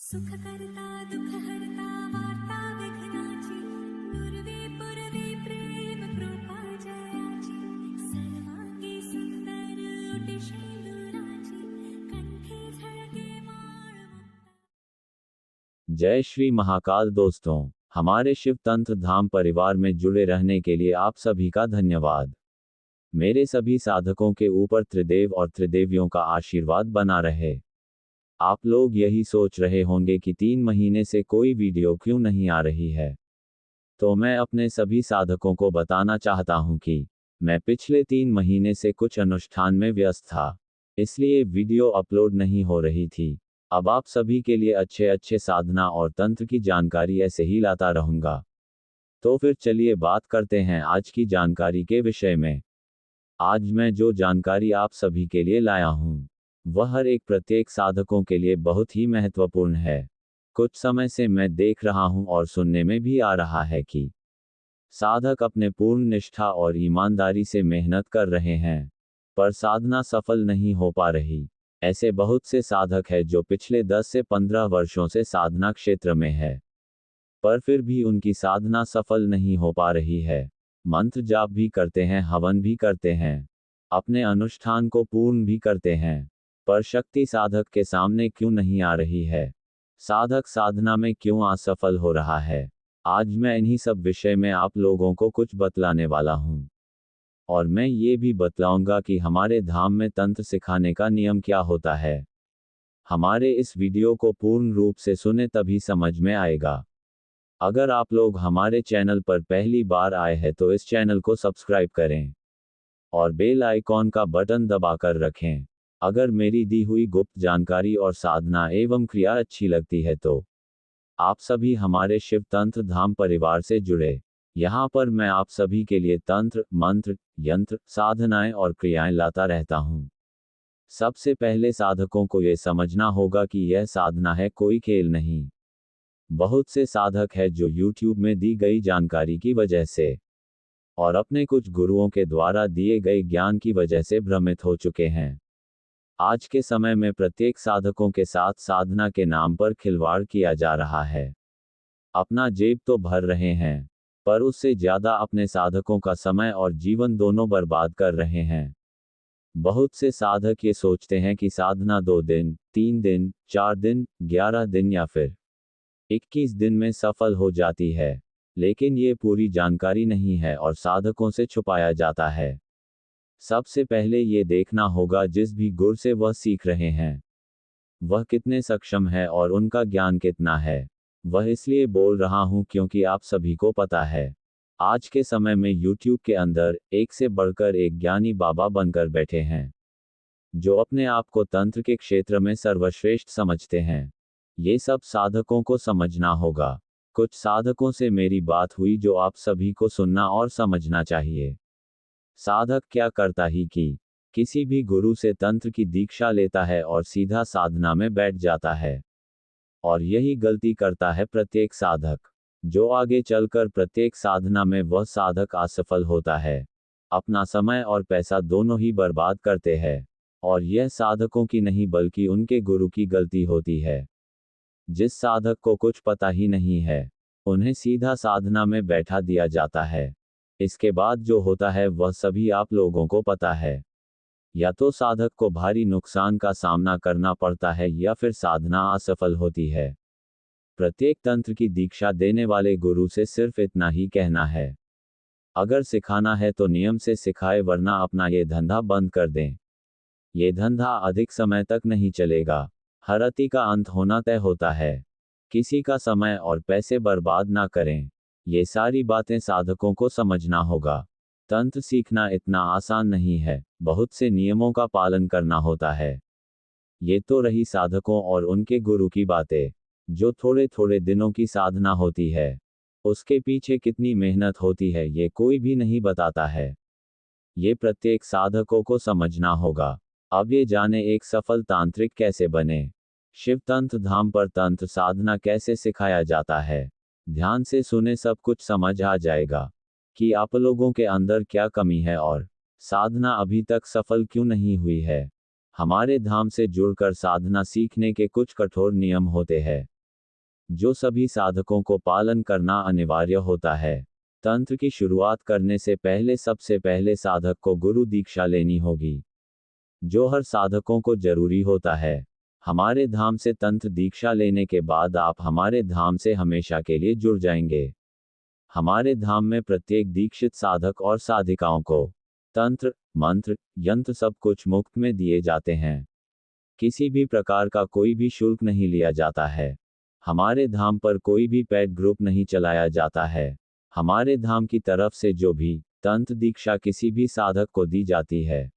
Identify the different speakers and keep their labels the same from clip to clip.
Speaker 1: सुख करता दुख हरता वार्ता विघ्नाची दुर्वे पुरवे प्रेम कृपा जयाची सर्वांगी सुंदर ओटी शेंदुराची कंठी झळके माळ मुक्ता।
Speaker 2: जय श्री महाकाल दोस्तों, हमारे शिव तंत्र धाम परिवार में जुड़े रहने के लिए आप सभी का धन्यवाद। मेरे सभी साधकों के ऊपर त्रिदेव और त्रिदेवियों का आशीर्वाद बना रहे। आप लोग यही सोच रहे होंगे कि 3 महीने से कोई वीडियो क्यों नहीं आ रही है। तो मैं अपने सभी साधकों को बताना चाहता हूं कि मैं पिछले 3 महीने से कुछ अनुष्ठान में व्यस्त था, इसलिए वीडियो अपलोड नहीं हो रही थी। अब आप सभी के लिए अच्छे अच्छे साधना और तंत्र की जानकारी ऐसे ही लाता रहूंगा। तो फिर चलिए बात करते हैं आज की जानकारी के विषय में। आज मैं जो जानकारी आप सभी के लिए लाया हूं, वह हर एक प्रत्येक साधकों के लिए बहुत ही महत्वपूर्ण है। कुछ समय से मैं देख रहा हूं और सुनने में भी आ रहा है कि साधक अपने पूर्ण निष्ठा और ईमानदारी से मेहनत कर रहे हैं, पर साधना सफल नहीं हो पा रही। ऐसे बहुत से साधक हैं जो पिछले 10 से 15 वर्षों से साधना क्षेत्र में है, पर फिर भी उनकी साधना सफल नहीं हो पा रही है। मंत्र जाप भी करते हैं, हवन भी करते हैं, अपने अनुष्ठान को पूर्ण भी करते हैं, पर शक्ति साधक के सामने क्यों नहीं आ रही है? साधक साधना में क्यों असफल हो रहा है? आज मैं इन्हीं सब विषय में आप लोगों को कुछ बतलाने वाला हूं। और मैं ये भी बतलाऊंगा कि हमारे धाम में तंत्र सिखाने का नियम क्या होता है। हमारे इस वीडियो को पूर्ण रूप से सुने तभी समझ में आएगा। अगर आप लोग हमारे चैनल पर पहली बार आए हैं तो इस चैनल को सब्सक्राइब करें और बेल आइकॉन का बटन दबाकर रखें। अगर मेरी दी हुई गुप्त जानकारी और साधना एवं क्रिया अच्छी लगती है तो आप सभी हमारे शिव तंत्र धाम परिवार से जुड़े। यहाँ पर मैं आप सभी के लिए तंत्र, मंत्र, यंत्र, साधनाएं और क्रियाएं लाता रहता हूँ। सबसे पहले साधकों को यह समझना होगा कि यह साधना है, कोई खेल नहीं। बहुत से साधक हैं जो YouTube में दी गई जानकारी की वजह से और अपने कुछ गुरुओं के द्वारा दिए गए ज्ञान की वजह से भ्रमित हो चुके हैं। आज के समय में प्रत्येक साधकों के साथ साधना के नाम पर खिलवाड़ किया जा रहा है। अपना जेब तो भर रहे हैं, पर उससे ज्यादा अपने साधकों का समय और जीवन दोनों बर्बाद कर रहे हैं। बहुत से साधक ये सोचते हैं कि साधना 2 दिन, 3 दिन, 4 दिन, 11 दिन या फिर 21 दिन में सफल हो जाती है, लेकिन ये पूरी जानकारी नहीं है और साधकों से छुपाया जाता है। सबसे पहले ये देखना होगा जिस भी गुरु से वह सीख रहे हैं, वह कितने सक्षम है और उनका ज्ञान कितना है। वह इसलिए बोल रहा हूं क्योंकि आप सभी को पता है, आज के समय में YouTube के अंदर एक से बढ़कर एक ज्ञानी बाबा बनकर बैठे हैं, जो अपने आप को तंत्र के क्षेत्र में सर्वश्रेष्ठ समझते हैं। ये सब साधकों को समझना होगा। कुछ साधकों से मेरी बात हुई जो आप सभी को सुनना और समझना चाहिए। साधक क्या करता ही कि किसी भी गुरु से तंत्र की दीक्षा लेता है और सीधा साधना में बैठ जाता है। और यही गलती करता है प्रत्येक साधक, जो आगे चलकर प्रत्येक साधना में वह साधक असफल होता है, अपना समय और पैसा दोनों ही बर्बाद करते हैं। और यह साधकों की नहीं बल्कि उनके गुरु की गलती होती है। जिस साधक को कुछ पता ही नहीं है, उन्हें सीधा साधना में बैठा दिया जाता है। इसके बाद जो होता है वह सभी आप लोगों को पता है। या तो साधक को भारी नुकसान का सामना करना पड़ता है या फिर साधना असफल होती है। प्रत्येक तंत्र की दीक्षा देने वाले गुरु से सिर्फ इतना ही कहना है, अगर सिखाना है तो नियम से सिखाए, वरना अपना ये धंधा बंद कर दें। ये धंधा अधिक समय तक नहीं चलेगा। हर अति का अंत होना तय होता है। किसी का समय और पैसे बर्बाद ना करें। ये सारी बातें साधकों को समझना होगा। तंत्र सीखना इतना आसान नहीं है, बहुत से नियमों का पालन करना होता है। ये तो रही साधकों और उनके गुरु की बातें। जो थोड़े थोड़े दिनों की साधना होती है, उसके पीछे कितनी मेहनत होती है ये कोई भी नहीं बताता है। ये प्रत्येक साधकों को समझना होगा। अब ये जाने एक सफल तांत्रिक कैसे बने। शिव तंत्र धाम पर तंत्र साधना कैसे सिखाया जाता है। ध्यान से सुने, सब कुछ समझ आ जाएगा कि आप लोगों के अंदर क्या कमी है और साधना अभी तक सफल क्यों नहीं हुई है। हमारे धाम से जुड़कर साधना सीखने के कुछ कठोर नियम होते हैं, जो सभी साधकों को पालन करना अनिवार्य होता है। तंत्र की शुरुआत करने से पहले सबसे पहले साधक को गुरु दीक्षा लेनी होगी, जो हर साधकों को जरूरी होता है। हमारे धाम से तंत्र दीक्षा लेने के बाद आप हमारे धाम से हमेशा के लिए जुड़ जाएंगे। हमारे धाम में प्रत्येक दीक्षित साधक और साधिकाओं को तंत्र, मंत्र, यंत्र सब कुछ मुफ्त में दिए जाते हैं। किसी भी प्रकार का कोई भी शुल्क नहीं लिया जाता है। हमारे धाम पर कोई भी पेड ग्रुप नहीं चलाया जाता है। हमारे धाम की तरफ से जो भी तंत्र दीक्षा किसी भी साधक को दी जाती है,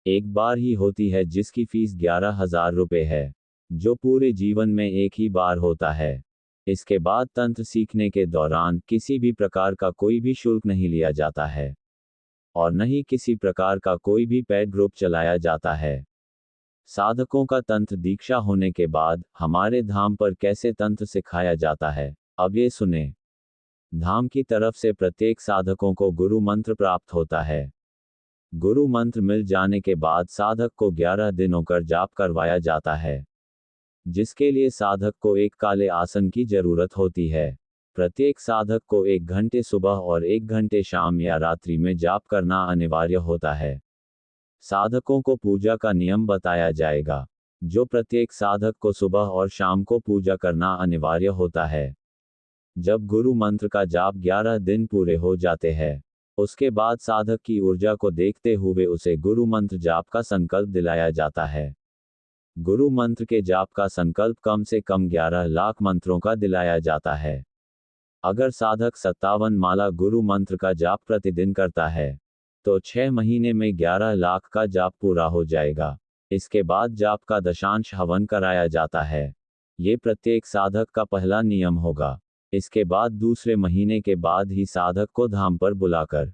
Speaker 2: एक बार ही होती है, जिसकी फीस 11,000 रुपये है, जो पूरे जीवन में एक ही बार होता है। इसके बाद तंत्र सीखने के दौरान किसी भी प्रकार का कोई भी शुल्क नहीं लिया जाता है और न ही किसी प्रकार का कोई भी पेड ग्रुप चलाया जाता है। साधकों का तंत्र दीक्षा होने के बाद हमारे धाम पर कैसे तंत्र सिखाया जाता है, अब ये सुने। धाम की तरफ से प्रत्येक साधकों को गुरु मंत्र प्राप्त होता है। गुरु मंत्र मिल जाने के बाद साधक को 11 दिनों का जाप करवाया जाता है, जिसके लिए साधक को एक काले आसन की जरूरत होती है। प्रत्येक साधक को 1 घंटे सुबह और 1 घंटे शाम या रात्रि में जाप करना अनिवार्य होता है। साधकों को पूजा का नियम बताया जाएगा, जो प्रत्येक साधक को सुबह और शाम को पूजा करना अनिवार्य होता है। जब गुरु मंत्र का जाप 11 दिन पूरे हो जाते हैं, उसके बाद साधक की ऊर्जा को देखते हुए उसे गुरु मंत्र जाप का संकल्प दिलाया जाता है। गुरु मंत्र के जाप का संकल्प कम से कम 11 लाख मंत्रों का दिलाया जाता है। अगर साधक 57 माला गुरु मंत्र का जाप प्रतिदिन करता है, तो 6 महीने में 11 लाख का जाप पूरा हो जाएगा। इसके बाद जाप का दशांश हवन कराया जाता है। ये प्रत्येक साधक का पहला नियम होगा। इसके बाद दूसरे महीने के बाद ही साधक को धाम पर बुलाकर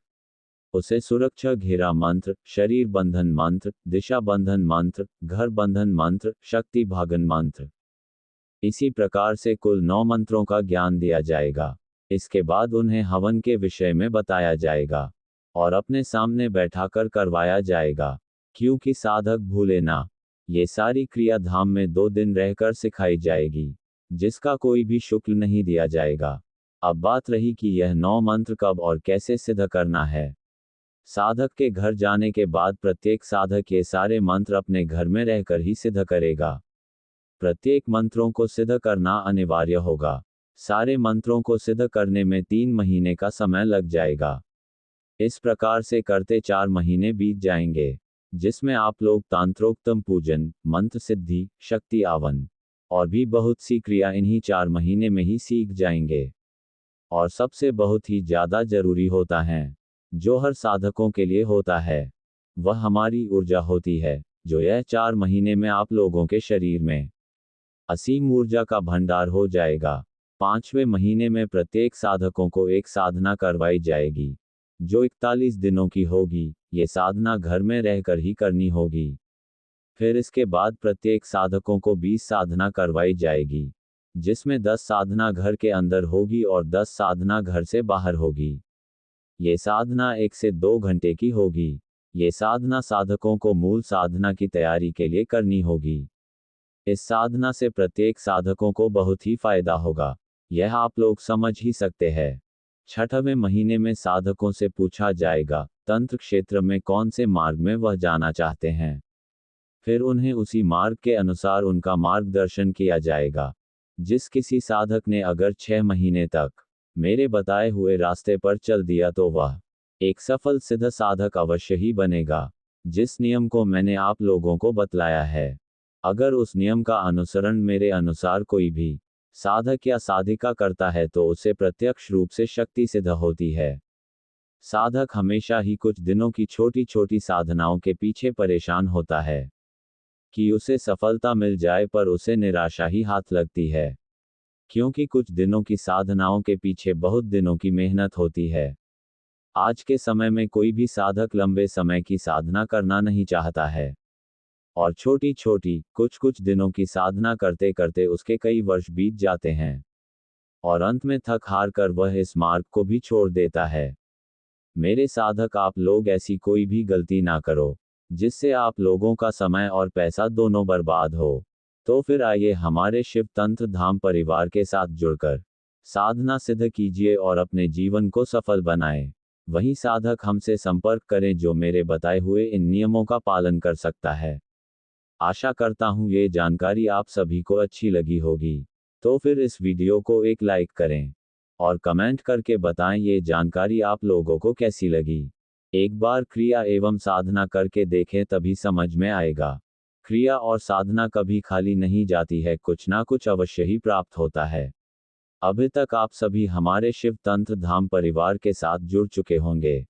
Speaker 2: उसे सुरक्षा घेरा मंत्र, शरीर बंधन मंत्र, दिशा बंधन मंत्र, घर बंधन मंत्र, शक्ति भागन मंत्र, इसी प्रकार से कुल 9 मंत्रों का ज्ञान दिया जाएगा। इसके बाद उन्हें हवन के विषय में बताया जाएगा और अपने सामने बैठाकर करवाया जाएगा, क्योंकि साधक भूले ना। ये सारी क्रिया धाम में 2 दिन रहकर सिखाई जाएगी, जिसका कोई भी शुल्क नहीं दिया जाएगा। अब बात रही कि यह 9 मंत्र कब और कैसे सिद्ध करना है। साधक के घर जाने के बाद प्रत्येक साधक ये सारे मंत्र अपने घर में रहकर ही सिद्ध करेगा। प्रत्येक मंत्रों को सिद्ध करना अनिवार्य होगा। सारे मंत्रों को सिद्ध करने में 3 महीने का समय लग जाएगा। इस प्रकार से करते 4 महीने बीत जाएंगे, जिसमें आप लोग तांत्रोक्तम पूजन, मंत्र सिद्धि, शक्ति आवन और भी बहुत सी क्रिया इन्हीं 4 महीने में ही सीख जाएंगे। और सबसे बहुत ही ज्यादा जरूरी होता है, जो हर साधकों के लिए होता है, वह हमारी ऊर्जा होती है, जो यह 4 महीने में आप लोगों के शरीर में असीम ऊर्जा का भंडार हो जाएगा। 5वें महीने में प्रत्येक साधकों को एक साधना करवाई जाएगी, जो 41 दिनों की होगी। ये साधना घर में रहकर ही करनी होगी। फिर इसके बाद प्रत्येक साधकों को 20 साधना करवाई जाएगी, जिसमें 10 साधना घर के अंदर होगी और 10 साधना घर से बाहर होगी। ये साधना 1 से 2 घंटे की होगी। ये साधना साधकों को मूल साधना की तैयारी के लिए करनी होगी। इस साधना से प्रत्येक साधकों को बहुत ही फायदा होगा, यह आप लोग समझ ही सकते हैं। 6वें महीने में साधकों से पूछा जाएगा तंत्र क्षेत्र में कौन से मार्ग में वह जाना चाहते हैं। फिर उन्हें उसी मार्ग के अनुसार उनका मार्गदर्शन किया जाएगा। जिस किसी साधक ने अगर 6 महीने तक मेरे बताए हुए रास्ते पर चल दिया, तो वह एक सफल सिद्ध साधक अवश्य ही बनेगा। जिस नियम को मैंने आप लोगों को बतलाया है, अगर उस नियम का अनुसरण मेरे अनुसार कोई भी साधक या साधिका करता है, तो उसे प्रत्यक्ष रूप से शक्ति सिद्ध होती है। साधक हमेशा ही कुछ दिनों की छोटी छोटी साधनाओं के पीछे परेशान होता है कि उसे सफलता मिल जाए, पर उसे निराशा ही हाथ लगती है, क्योंकि कुछ दिनों की साधनाओं के पीछे बहुत दिनों की मेहनत होती है। आज के समय में कोई भी साधक लंबे समय की साधना करना नहीं चाहता है, और छोटी छोटी कुछ दिनों की साधना करते करते उसके कई वर्ष बीत जाते हैं, और अंत में थक हार कर वह इस मार्ग को भी छोड़ देता है। मेरे साधक, आप लोग ऐसी कोई भी गलती ना करो, जिससे आप लोगों का समय और पैसा दोनों बर्बाद हो। तो फिर आइए हमारे शिव तंत्र धाम परिवार के साथ जुड़कर साधना सिद्ध कीजिए और अपने जीवन को सफल बनाएं। वहीं साधक हमसे संपर्क करें जो मेरे बताए हुए इन नियमों का पालन कर सकता है। आशा करता हूँ ये जानकारी आप सभी को अच्छी लगी होगी। तो फिर इस वीडियो को एक लाइक करें और कमेंट करके बताएं ये जानकारी आप लोगों को कैसी लगी। एक बार क्रिया एवं साधना करके देखें तभी समझ में आएगा। क्रिया और साधना कभी खाली नहीं जाती है, कुछ ना कुछ अवश्य ही प्राप्त होता है। अभी तक आप सभी हमारे शिव तंत्र धाम परिवार के साथ जुड़ चुके होंगे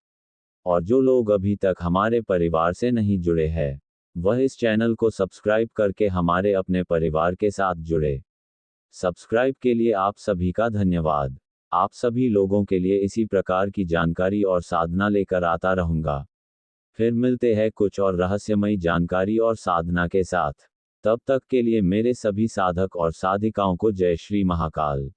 Speaker 2: और जो लोग अभी तक हमारे परिवार से नहीं जुड़े हैं वह इस चैनल को सब्सक्राइब करके हमारे अपने परिवार के साथ जुड़े। सब्सक्राइब के लिए आप सभी का धन्यवाद। आप सभी लोगों के लिए इसी प्रकार की जानकारी और साधना लेकर आता रहूंगा। फिर मिलते हैं कुछ और रहस्यमयी जानकारी और साधना के साथ। तब तक के लिए मेरे सभी साधक और साधिकाओं को जय श्री महाकाल।